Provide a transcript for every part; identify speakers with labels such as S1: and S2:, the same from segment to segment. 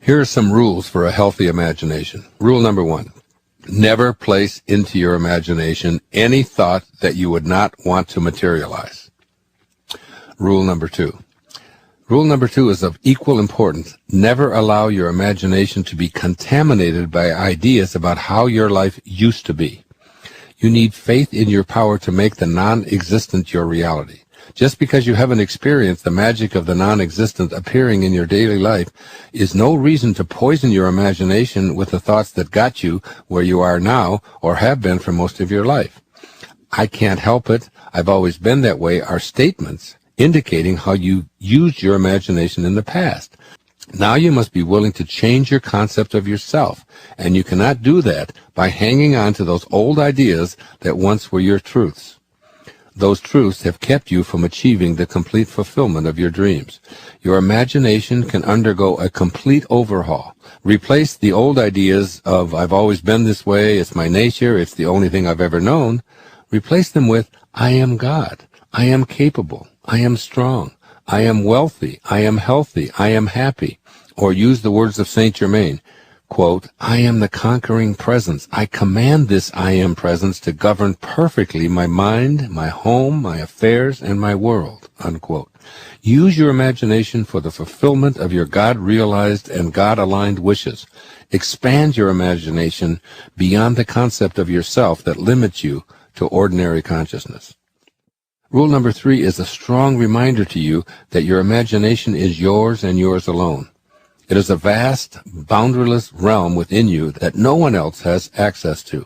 S1: Here are some rules for a healthy imagination. Rule number 1. Never place into your imagination any thought that you would not want to materialize. Rule number 2. Rule number 2 is of equal importance. Never allow your imagination to be contaminated by ideas about how your life used to be. You need faith in your power to make the non-existent your reality. Just because you haven't experienced the magic of the non-existent appearing in your daily life is no reason to poison your imagination with the thoughts that got you where you are now or have been for most of your life. I can't help it, I've always been that way are statements indicating how you used your imagination in the past. Now you must be willing to change your concept of yourself, and you cannot do that by hanging on to those old ideas that once were your truths. Those truths have kept you from achieving the complete fulfillment of your dreams. Your imagination can undergo a complete overhaul. Replace the old ideas of, I've always been this way, it's my nature, it's the only thing I've ever known. Replace them with, I am God, I am capable, I am strong, I am wealthy, I am healthy, I am happy. Or use the words of Saint Germain, quote, I am the conquering presence. I command this I am presence to govern perfectly my mind, my home, my affairs, and my world, unquote. Use your imagination for the fulfillment of your God-realized and God-aligned wishes. Expand your imagination beyond the concept of yourself that limits you to ordinary consciousness. Rule number 3 is a strong reminder to you that your imagination is yours and yours alone. It is a vast, boundaryless realm within you that no one else has access to.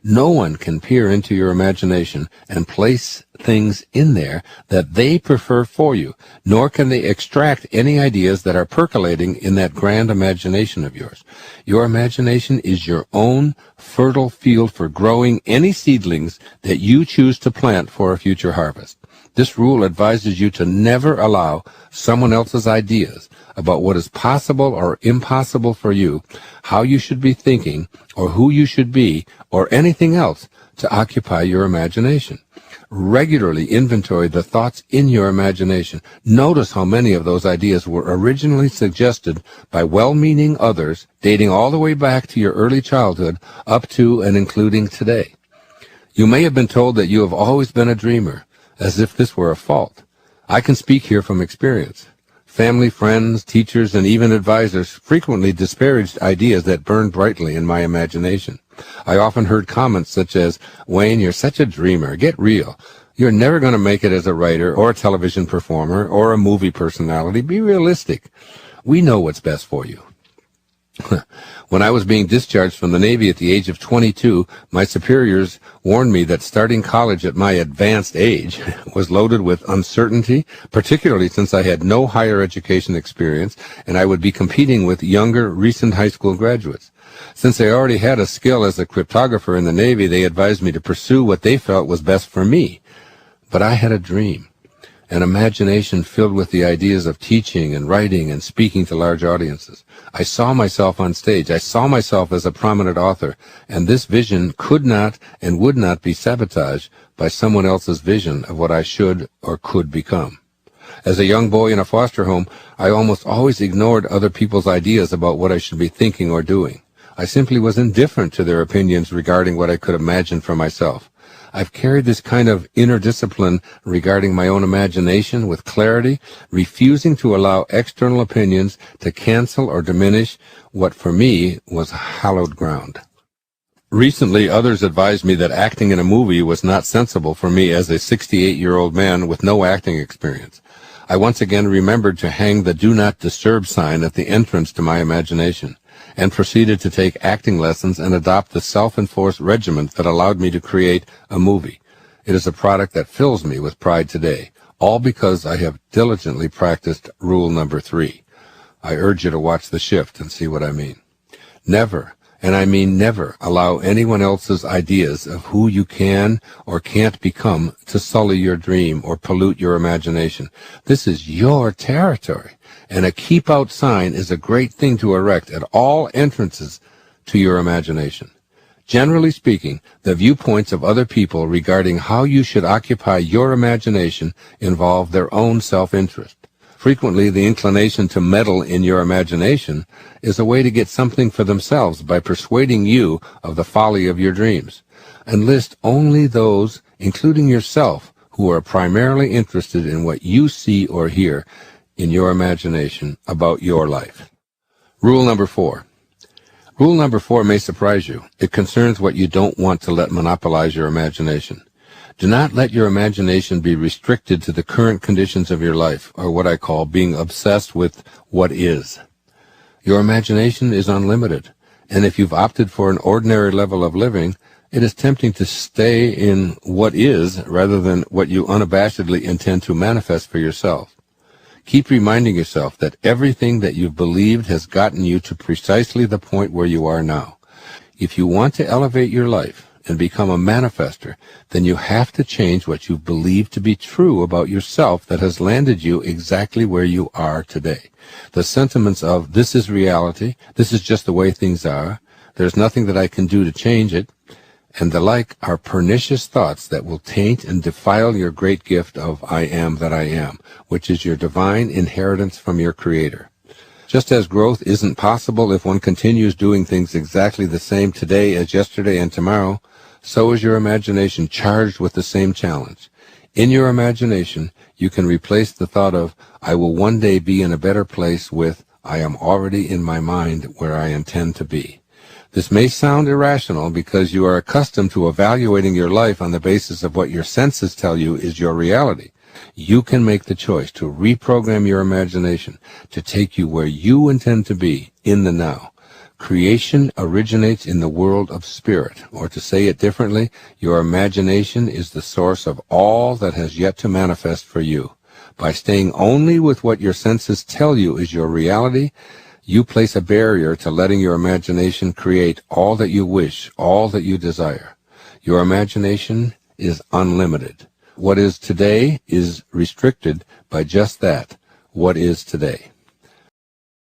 S1: No one can peer into your imagination and place things in there that they prefer for you, nor can they extract any ideas that are percolating in that grand imagination of yours. Your imagination is your own fertile field for growing any seedlings that you choose to plant for a future harvest. This rule advises you to never allow someone else's ideas about what is possible or impossible for you, how you should be thinking, or who you should be, or anything else to occupy your imagination. Regularly inventory the thoughts in your imagination. Notice how many of those ideas were originally suggested by well-meaning others, dating all the way back to your early childhood up to and including today. You may have been told that you have always been a dreamer, as if this were a fault. I can speak here from experience. Family, friends, teachers, and even advisors frequently disparaged ideas that burned brightly in my imagination. I often heard comments such as, Wayne, you're such a dreamer. Get real. You're never going to make it as a writer or a television performer or a movie personality. Be realistic. We know what's best for you. When I was being discharged from the Navy at the age of 22, my superiors warned me that starting college at my advanced age was loaded with uncertainty, particularly since I had no higher education experience and I would be competing with younger, recent high school graduates. Since I already had a skill as a cryptographer in the Navy, they advised me to pursue what they felt was best for me. But I had a dream. An imagination filled with the ideas of teaching and writing and speaking to large audiences. I saw myself on stage. I saw myself as a prominent author, and this vision could not and would not be sabotaged by someone else's vision of what I should or could become. As a young boy in a foster home, I almost always ignored other people's ideas about what I should be thinking or doing. I simply was indifferent to their opinions regarding what I could imagine for myself. I've carried this kind of inner discipline regarding my own imagination with clarity, refusing to allow external opinions to cancel or diminish what for me was hallowed ground. Recently, others advised me that acting in a movie was not sensible for me as a 68-year-old man with no acting experience. I once again remembered to hang the Do Not Disturb sign at the entrance to my imagination, and proceeded to take acting lessons and adopt the self-enforced regimen that allowed me to create a movie. It is a product that fills me with pride today, all because I have diligently practiced rule number 3. I urge you to watch The Shift and see what I mean. Never, and I mean never, allow anyone else's ideas of who you can or can't become to sully your dream or pollute your imagination. This is your territory. And a keep out sign is a great thing to erect at all entrances to your imagination. Generally speaking, the viewpoints of other people regarding how you should occupy your imagination involve their own self-interest. Frequently, the inclination to meddle in your imagination is a way to get something for themselves by persuading you of the folly of your dreams. Enlist only those, including yourself, who are primarily interested in what you see or hear in your imagination about your life. Rule number 4. Rule number 4 may surprise you. It concerns what you don't want to let monopolize your imagination. Do not let your imagination be restricted to the current conditions of your life, or what I call being obsessed with what is. Your imagination is unlimited, and if you've opted for an ordinary level of living, it is tempting to stay in what is rather than what you unabashedly intend to manifest for yourself. Keep reminding yourself that everything that you've believed has gotten you to precisely the point where you are now. If you want to elevate your life and become a manifester, then you have to change what you believe to be true about yourself that has landed you exactly where you are today. The sentiments of, this is reality, this is just the way things are, there's nothing that I can do to change it, and the like are pernicious thoughts that will taint and defile your great gift of I am that I am, which is your divine inheritance from your Creator. Just as growth isn't possible if one continues doing things exactly the same today as yesterday and tomorrow, so is your imagination charged with the same challenge. In your imagination, you can replace the thought of, I will one day be in a better place with, I am already in my mind where I intend to be. This may sound irrational because you are accustomed to evaluating your life on the basis of what your senses tell you is your reality. You can make the choice to reprogram your imagination to take you where you intend to be in the now. Creation originates in the world of spirit, or to say it differently, your imagination is the source of all that has yet to manifest for you. By staying only with what your senses tell you is your reality, you place a barrier to letting your imagination create all that you wish, all that you desire. Your imagination is unlimited. What is today is restricted by just that, what is today.